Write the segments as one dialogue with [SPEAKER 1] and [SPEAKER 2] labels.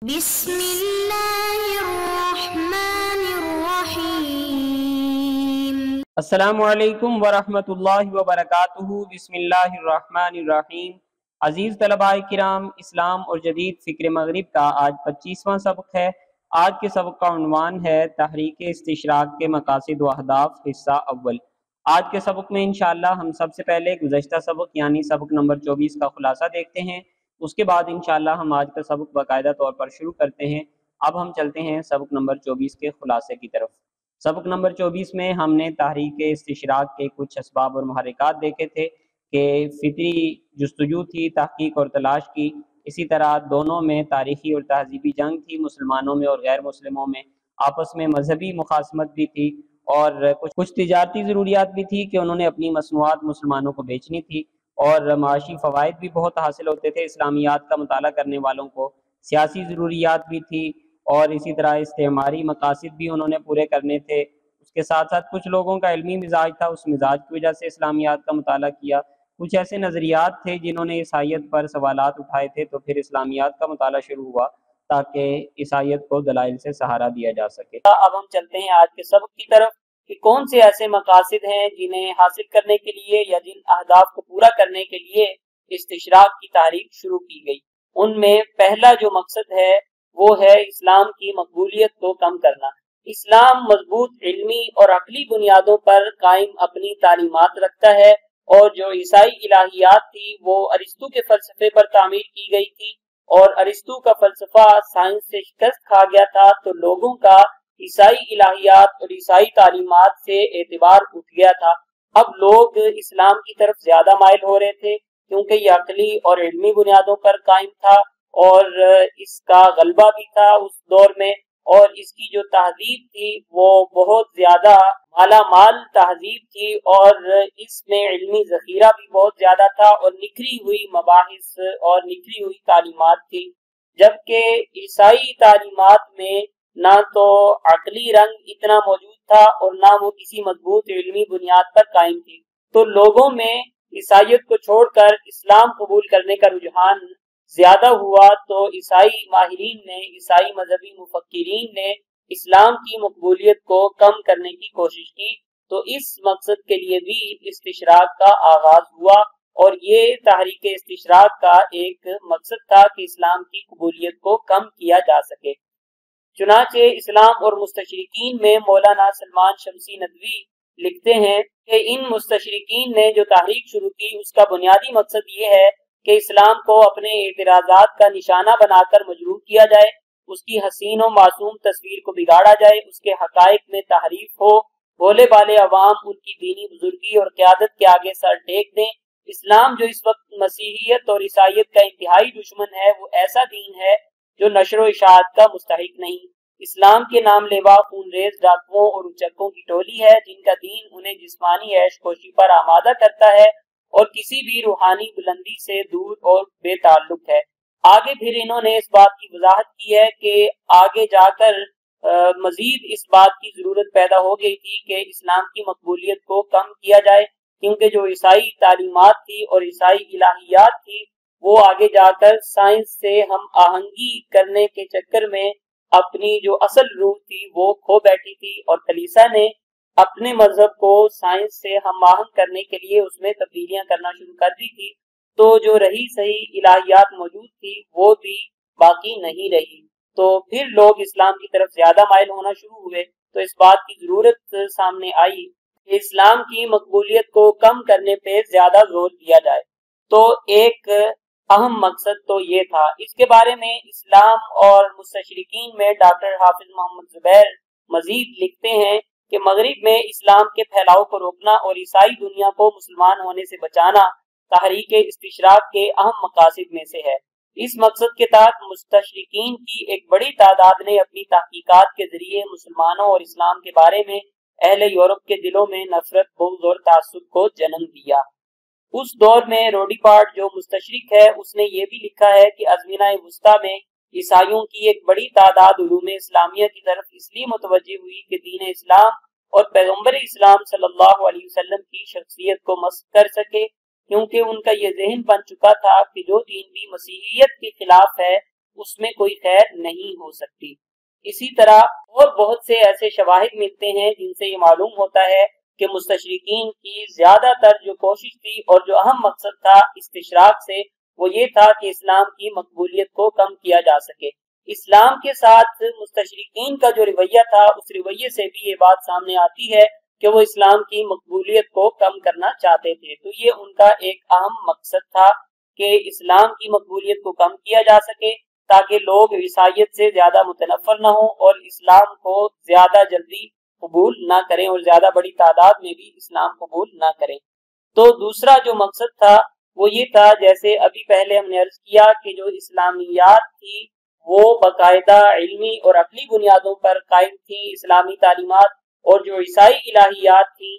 [SPEAKER 1] بسم اللہ الرحمن الرحیم۔
[SPEAKER 2] السلام علیکم ورحمۃ اللہ وبرکاتہ۔ بسم اللہ الرحمن الرحیم۔ عزیز طلباء کرام، اسلام اور جدید فکر مغرب کا آج 25واں سبق ہے۔ آج کے سبق کا عنوان ہے تحریک استشراق کے مقاصد و اہداف، حصہ اول۔ آج کے سبق میں انشاءاللہ ہم سب سے پہلے گزشتہ سبق یعنی سبق نمبر 24 کا خلاصہ دیکھتے ہیں۔ اس کے بعد انشاءاللہ ہم آج کا سبق باقاعدہ طور پر شروع کرتے ہیں۔ اب ہم چلتے ہیں سبق نمبر 24 کے خلاصے کی طرف۔ سبق نمبر 24 میں ہم نے تحریک استشراق کے کچھ اسباب اور محرکات دیکھے تھے کہ فطری جستجو تھی، تحقیق اور تلاش کی، اسی طرح دونوں میں تاریخی اور تہذیبی جنگ تھی، مسلمانوں میں اور غیر مسلموں میں، آپس میں مذہبی مخاصمت بھی تھی، اور کچھ تجارتی ضروریات بھی تھی کہ انہوں نے اپنی مصنوعات مسلمانوں کو بیچنی تھی، اور معاشی فوائد بھی بہت حاصل ہوتے تھے اسلامیات کا مطالعہ کرنے والوں کو، سیاسی ضروریات بھی تھی، اور اسی طرح استعماری مقاصد بھی انہوں نے پورے کرنے تھے۔ اس کے ساتھ ساتھ کچھ لوگوں کا علمی مزاج تھا، اس مزاج کی وجہ سے اسلامیات کا مطالعہ کیا۔ کچھ ایسے نظریات تھے جنہوں نے عیسائیت پر سوالات اٹھائے تھے، تو پھر اسلامیات کا مطالعہ شروع ہوا تاکہ عیسائیت کو دلائل سے سہارا دیا جا سکے۔ اب ہم چلتے ہیں آج کے سبق کی طرف کہ کون سے ایسے مقاصد ہیں جنہیں حاصل کرنے کے لیے یا جن اہداف کو پورا کرنے کے لیے استشراق کی تحریک شروع کی گئی۔ ان میں پہلا جو مقصد ہے وہ ہے اسلام کی مقبولیت کو کم کرنا۔ اسلام مضبوط علمی اور عقلی بنیادوں پر قائم اپنی تعلیمات رکھتا ہے، اور جو عیسائی الہیات تھی وہ ارسطو کے فلسفے پر تعمیر کی گئی تھی، اور ارسطو کا فلسفہ سائنس سے شکست کھا گیا تھا، تو لوگوں کا عیسائی الہیات اور عیسائی تعلیمات سے اعتبار اٹھ گیا تھا۔ اب لوگ اسلام کی طرف زیادہ مائل ہو رہے تھے کیونکہ یہ عقلی اور علمی بنیادوں پر قائم تھا، اور اس کا غلبہ بھی تھا اس دور میں، اور اس کی جو تہذیب تھی وہ بہت زیادہ مالا مال تہذیب تھی، اور اس میں علمی ذخیرہ بھی بہت زیادہ تھا، اور نکھری ہوئی مباحث اور نکھری ہوئی تعلیمات تھی۔ جبکہ عیسائی تعلیمات میں نہ تو عقلی رنگ اتنا موجود تھا اور نہ وہ کسی مضبوط علمی بنیاد پر قائم تھی، تو لوگوں میں عیسائیت کو چھوڑ کر اسلام قبول کرنے کا رجحان زیادہ ہوا، تو عیسائی ماہرین نے، عیسائی مذہبی مفکرین نے اسلام کی مقبولیت کو کم کرنے کی کوشش کی، تو اس مقصد کے لیے بھی استشراق کا آغاز ہوا، اور یہ تحریک استشراق کا ایک مقصد تھا کہ اسلام کی قبولیت کو کم کیا جا سکے۔ چنانچہ اسلام اور مستشرقین میں مولانا سلمان شمسی ندوی لکھتے ہیں کہ ان مستشرقین نے جو تحریک شروع کی اس کا بنیادی مقصد یہ ہے کہ اسلام کو اپنے اعتراضات کا نشانہ بنا کر مجروح کیا جائے، اس کی حسین و معصوم تصویر کو بگاڑا جائے، اس کے حقائق میں تحریف ہو، بھولے بالے عوام ان کی دینی بزرگی اور قیادت کے آگے سر ٹیک دیں۔ اسلام جو اس وقت مسیحیت اور عیسائیت کا انتہائی دشمن ہے، وہ ایسا دین ہے جو نشر و اشاعت کا مستحق نہیں۔ اسلام کے نام لیوا خون ریز ڈاکوؤں اور اچکوں کی ٹولی ہے، جن کا دین انہیں جسمانی عیش کوشی پر آمادہ کرتا ہے اور کسی بھی روحانی بلندی سے دور اور بے تعلق ہے۔ آگے پھر انہوں نے اس بات کی وضاحت کی ہے کہ آگے جا کر مزید اس بات کی ضرورت پیدا ہو گئی تھی کہ اسلام کی مقبولیت کو کم کیا جائے، کیونکہ جو عیسائی تعلیمات تھی اور عیسائی الہیات تھی وہ آگے جا کر سائنس سے ہم آہنگی کرنے کے چکر میں اپنی جو اصل روح تھی وہ کھو بیٹھی تھی، اور کلیسا نے اپنے مذہب کو سائنس سے ہم آہنگ کرنے کے لیے اس میں تبدیلیاں کرنا شروع کر دی تھی، تو جو رہی صحیح الہیات موجود تھی وہ بھی باقی نہیں رہی، تو پھر لوگ اسلام کی طرف زیادہ مائل ہونا شروع ہوئے۔ تو اس بات کی ضرورت سامنے آئی کہ اسلام کی مقبولیت کو کم کرنے پہ زیادہ زور دیا جائے، تو ایک اہم مقصد تو یہ تھا۔ اس کے بارے میں اسلام اور مستشرقین میں ڈاکٹر حافظ محمد زبیر مزید لکھتے ہیں کہ مغرب میں اسلام کے پھیلاؤ کو روکنا اور عیسائی دنیا کو مسلمان ہونے سے بچانا تحریک استشراق کے اہم مقاصد میں سے ہے۔ اس مقصد کے تحت مستشرقین کی ایک بڑی تعداد نے اپنی تحقیقات کے ذریعے مسلمانوں اور اسلام کے بارے میں اہل یورپ کے دلوں میں نفرت، بغض اور تعصب کو جنم دیا۔ اس دور میں روڈی پارٹ جو مستشرق ہے اس نے یہ بھی لکھا ہے کہ ازمینہ وسطیٰ میں عیسائیوں کی ایک بڑی تعداد علوم اسلامیہ کی طرف اس لیے متوجہ ہوئی کہ دین اسلام اور پیغمبر اسلام صلی اللہ علیہ وسلم کی شخصیت کو مسخ کر سکے، کیونکہ ان کا یہ ذہن بن چکا تھا کہ جو دین بھی مسیحیت کے خلاف ہے اس میں کوئی خیر نہیں ہو سکتی۔ اسی طرح اور بہت سے ایسے شواہد ملتے ہیں جن سے یہ معلوم ہوتا ہے کہ مستشرقین کی زیادہ تر جو کوشش تھی اور جو اہم مقصد تھا استشراق سے، وہ یہ تھا کہ اسلام کی مقبولیت کو کم کیا جا سکے۔ اسلام کے ساتھ مستشرقین کا جو رویہ تھا، اس رویے سے بھی یہ بات سامنے آتی ہے کہ وہ اسلام کی مقبولیت کو کم کرنا چاہتے تھے۔ تو یہ ان کا ایک اہم مقصد تھا کہ اسلام کی مقبولیت کو کم کیا جا سکے تاکہ لوگ عیسائیت سے زیادہ متنفر نہ ہوں اور اسلام کو زیادہ جلدی قبول نہ کریں اور زیادہ بڑی تعداد میں بھی اسلام قبول نہ کریں۔ تو دوسرا جو مقصد تھا وہ یہ تھا، جیسے ابھی پہلے ہم نے عرض کیا کہ جو اسلامیات تھی وہ باقاعدہ علمی اور عقلی بنیادوں پر قائم تھی اسلامی تعلیمات، اور جو عیسائی الہیات تھی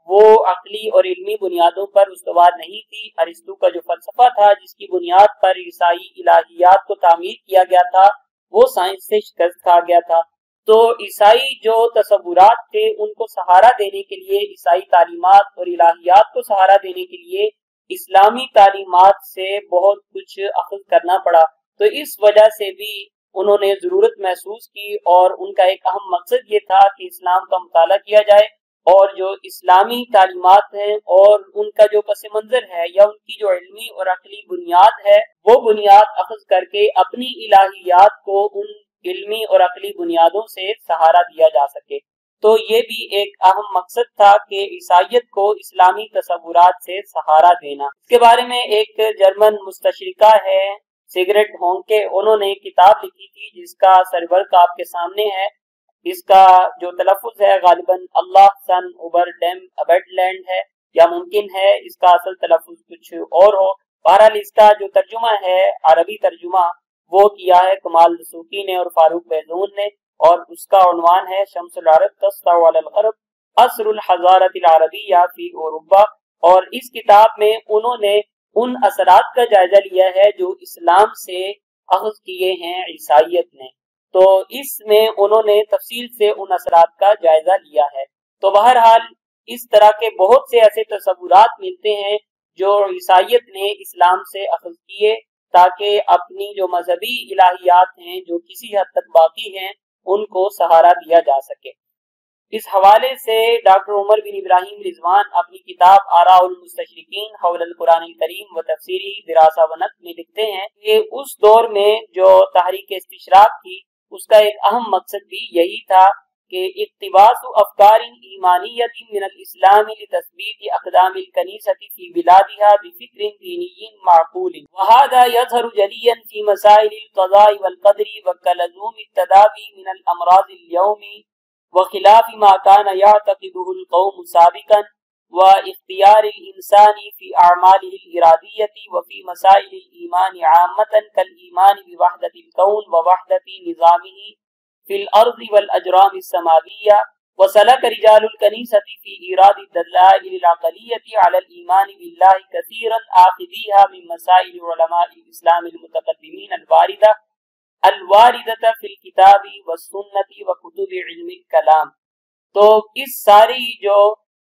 [SPEAKER 2] وہ عقلی اور علمی بنیادوں پر استوار نہیں تھی۔ ارسطو کا جو فلسفہ تھا جس کی بنیاد پر عیسائی الہیات کو تعمیر کیا گیا تھا، وہ سائنس سے شکست کھا گیا تھا۔ تو عیسائی جو تصورات تھے ان کو سہارا دینے کے لیے، عیسائی تعلیمات اور الہیات کو سہارا دینے کے لیے اسلامی تعلیمات سے بہت کچھ اخذ کرنا پڑا۔ تو اس وجہ سے بھی انہوں نے ضرورت محسوس کی، اور ان کا ایک اہم مقصد یہ تھا کہ اسلام کا مطالعہ کیا جائے اور جو اسلامی تعلیمات ہیں اور ان کا جو پس منظر ہے یا ان کی جو علمی اور عقلی بنیاد ہے، وہ بنیاد اخذ کر کے اپنی الہیات کو ان علمی اور عقلی بنیادوں سے سہارا دیا جا سکے۔ تو یہ بھی ایک اہم مقصد تھا کہ عیسائیت کو اسلامی تصورات سے سہارا دینا۔ اس کے بارے میں ایک جرمن مستشرقہ ہے سیگریٹ ہونکے، انہوں نے ایک کتاب لکھی تھی جس کا سرورق آپ کے سامنے ہے۔ اس کا جو تلفظ ہے غالباً اللہ سن اوبر ڈیم ابیڈ لینڈ ہے، یا ممکن ہے اس کا اصل تلفظ کچھ اور ہو۔ بہرحال اس کا جو ترجمہ ہے، عربی ترجمہ، وہ کیا ہے کمال دسوقی نے اور فاروق بیضون نے، اور اس کا عنوان ہے شمس العرب تسطع علی الغرب عصر الحضارۃ العربیہ فی اوروبا۔ اور اس کتاب میں انہوں نے ان اثرات کا جائزہ لیا ہے جو اسلام سے اخذ کیے ہیں عیسائیت نے۔ تو اس میں انہوں نے تفصیل سے ان اثرات کا جائزہ لیا ہے۔ تو بہرحال اس طرح کے بہت سے ایسے تصورات ملتے ہیں جو عیسائیت نے اسلام سے اخذ کیے تاکہ اپنی جو مذہبی الہیات ہیں جو کسی حد تک باقی ہیں ان کو سہارا دیا جا سکے۔ اس حوالے سے ڈاکٹر عمر بن ابراہیم رضوان اپنی کتاب آراء المستشرقین حول القرآن الکریم و تفسیری دراسہ و نقد میں لکھتے ہیں کہ اس دور میں جو تحریک استشراق تھی اس کا ایک اہم مقصد بھی یہی تھا کہ اقتباس افکار ایمانیت من الاسلام لتثبیت اقدام الکنیسۃ فی بلادها بفکر دینی معقول، وهذا يظهر جلیا فی مسائل القضاء والقدر وکلزوم التداوی من الامراض اليوم وخلاف ما كان يعتقده القوم سابقا، واختيار الإنسان في أعماله الإرادية وفي مسائل الإيمان عامة كالإيمان بوحدة الكون ووحدة نظامه في الأرض والأجرام السماوية، وسلك رجال الكنيسة في إيراد الدلائل العقلية على الإيمان بالله كثيرا آخذيها من مسائل علماء الإسلام المتقدمين الواردة في الكتاب والسنة وكتب علم الكلام۔ تو اس ساری جو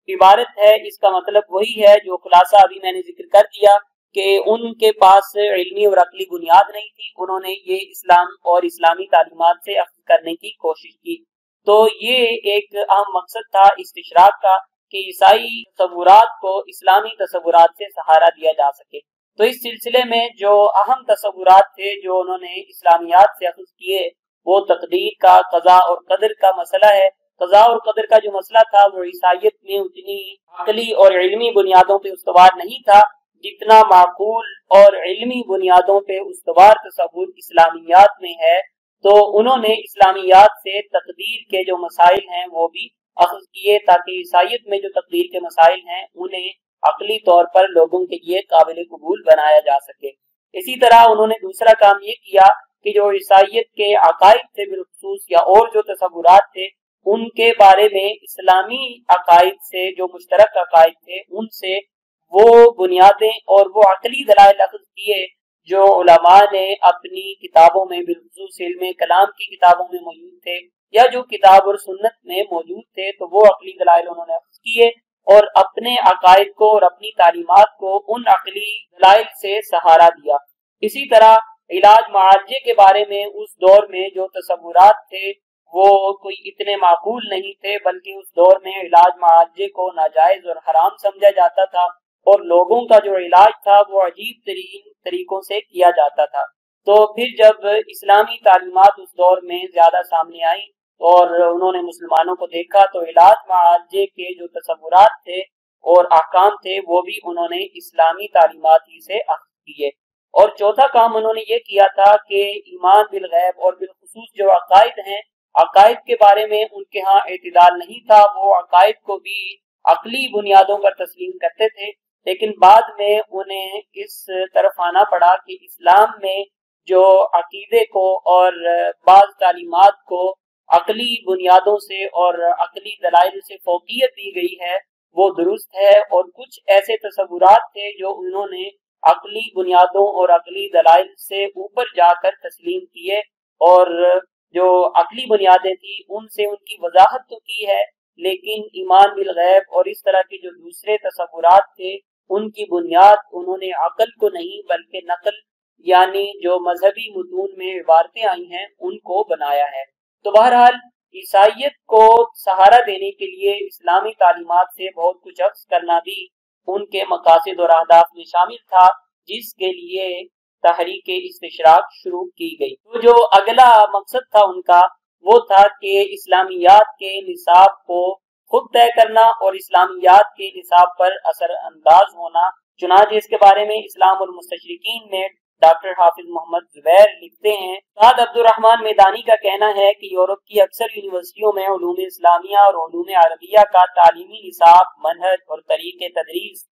[SPEAKER 2] عبارت ہے اس کا مطلب وہی ہے جو خلاصہ ابھی میں نے ذکر کر دیا کہ ان کے پاس علمی اور عقلی بنیاد نہیں تھی، انہوں نے یہ اسلام اور اسلامی تعلیمات سے اخذ کرنے کی کوشش کی۔ تو یہ ایک اہم مقصد تھا استشراق کا کہ عیسائی تصورات کو اسلامی تصورات سے سہارا دیا جا سکے۔ تو اس سلسلے میں جو اہم تصورات تھے جو انہوں نے اسلامیات سے اخذ کیے وہ تقدیر کا، قضاء اور قدر کا مسئلہ ہے۔ قضاء اور قدر کا جو مسئلہ تھا وہ عیسائیت میں اتنی عقلی اور علمی بنیادوں پہ استوار نہیں تھا جتنا معقول اور علمی بنیادوں پہ استوار تصور اسلامیات میں ہے۔ تو انہوں نے اسلامیات سے تقدیر کے جو مسائل ہیں وہ بھی اخذ کیے تاکہ عیسائیت میں جو تقدیر کے مسائل ہیں انہیں عقلی طور پر لوگوں کے لیے قابل قبول بنایا جا سکے۔ اسی طرح انہوں نے دوسرا کام یہ کیا کہ جو عیسائیت کے عقائد تھے بالخصوص یا اور جو تصورات تھے ان کے بارے میں اسلامی عقائد سے جو مشترک عقائد تھے ان سے وہ بنیادیں اور وہ عقلی دلائل اخذ کیے جو علماء نے اپنی کتابوں میں بالخصوص علم کلام کی کتابوں میں موجود تھے یا جو کتاب اور سنت میں موجود تھے، تو وہ عقلی دلائل انہوں نے اخذ کیے اور اپنے عقائد کو اور اپنی تعلیمات کو ان عقلی دلائل سے سہارا دیا۔ اسی طرح علاج معالجے کے بارے میں اس دور میں جو تصورات تھے وہ کوئی اتنے معقول نہیں تھے، بلکہ اس دور میں علاج معالجے کو ناجائز اور حرام سمجھا جاتا تھا، اور لوگوں کا جو علاج تھا وہ عجیب ترین طریقوں سے کیا جاتا تھا۔ تو پھر جب اسلامی تعلیمات اس دور میں زیادہ سامنے آئیں اور انہوں نے مسلمانوں کو دیکھا، تو علاج معالجے کے جو تصورات تھے اور احکام تھے وہ بھی انہوں نے اسلامی تعلیمات ہی سے اخذ کیے۔ اور چوتھا کام انہوں نے یہ کیا تھا کہ ایمان بالغیب اور بالخصوص جو عقائد ہیں، عقائد کے بارے میں ان کے ہاں اعتدال نہیں تھا، وہ عقائد کو بھی عقلی بنیادوں پر تسلیم کرتے تھے، لیکن بعد میں انہیں اس طرف آنا پڑا کہ اسلام میں جو عقیدے کو اور بعض تعلیمات کو عقلی بنیادوں سے اور عقلی دلائل سے فوقیت دی گئی ہے وہ درست ہے، اور کچھ ایسے تصورات تھے جو انہوں نے عقلی بنیادوں اور عقلی دلائل سے اوپر جا کر تسلیم کیے، اور جو عقلی بنیادیں تھیں ان سے ان کی وضاحت تو کی ہے، لیکن ایمان بالغیب اور اس طرح کے جو دوسرے تصورات تھے ان کی بنیاد انہوں نے عقل کو نہیں بلکہ نقل یعنی جو مذہبی متون میں عبارتیں آئی ہیں ان کو بنایا ہے۔ تو بہرحال عیسائیت کو سہارا دینے کے لیے اسلامی تعلیمات سے بہت کچھ اخذ کرنا بھی ان کے مقاصد اور اہداف میں شامل تھا، جس کے لیے تحریک استشراق شروع کی گئی۔ تو جو اگلا مقصد تھا ان کا وہ تھا کہ اسلامیات کے نصاب کو خود طے کرنا اور اسلامیات کے نصاب پر اثر انداز ہونا۔ چنانچہ اس کے بارے میں اسلام المستشرقین میں ڈاکٹر حافظ محمد زبیر لکھتے ہیں، سعد عبد الرحمن میدانی کا کہنا ہے کہ یورپ کی اکثر یونیورسٹیوں میں علوم اسلامیہ اور علوم عربیہ کا تعلیمی نصاب، منہج اور طریق تدریس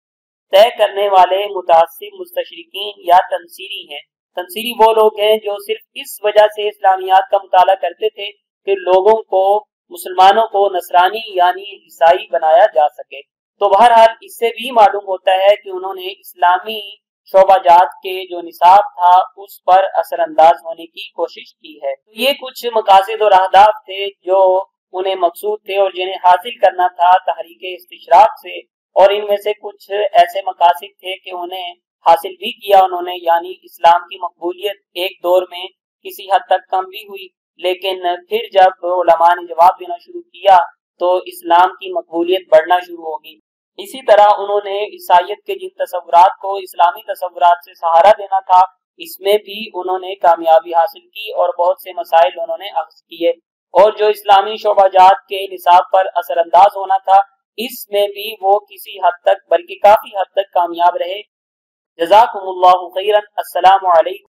[SPEAKER 2] طے کرنے والے متعصب مستشرقین یا تنصیری ہیں۔ تنصیری وہ لوگ ہیں جو صرف اس وجہ سے اسلامیات کا مطالعہ کرتے تھے کہ لوگوں کو، مسلمانوں کو نصرانی یعنی عیسائی بنایا جا سکے۔ تو بہرحال اس سے بھی معلوم ہوتا ہے کہ انہوں نے اسلامی شعبہ جات کے جو نصاب تھا اس پر اثر انداز ہونے کی کوشش کی ہے۔ تو یہ کچھ مقاصد اور اہداف تھے جو انہیں مقصود تھے اور جنہیں حاصل کرنا تھا تحریک استشراق سے، اور ان میں سے کچھ ایسے مقاصد تھے کہ انہیں حاصل بھی کیا انہوں نے، یعنی اسلام کی مقبولیت ایک دور میں کسی حد تک کم بھی ہوئی، لیکن پھر جب علماء نے جواب دینا شروع کیا تو اسلام کی مقبولیت بڑھنا شروع ہوگی۔ اسی طرح انہوں نے عیسائیت کے جن تصورات کو اسلامی تصورات سے سہارا دینا تھا اس میں بھی انہوں نے کامیابی حاصل کی اور بہت سے مسائل انہوں نے اخذ کیے، اور جو اسلامی شعبہ جات کے نصاب پر اثر انداز ہونا تھا اس میں بھی وہ کسی حد تک بلکہ کافی حد تک کامیاب رہے۔ جزاکم اللہ خیرا۔ السلام علیکم۔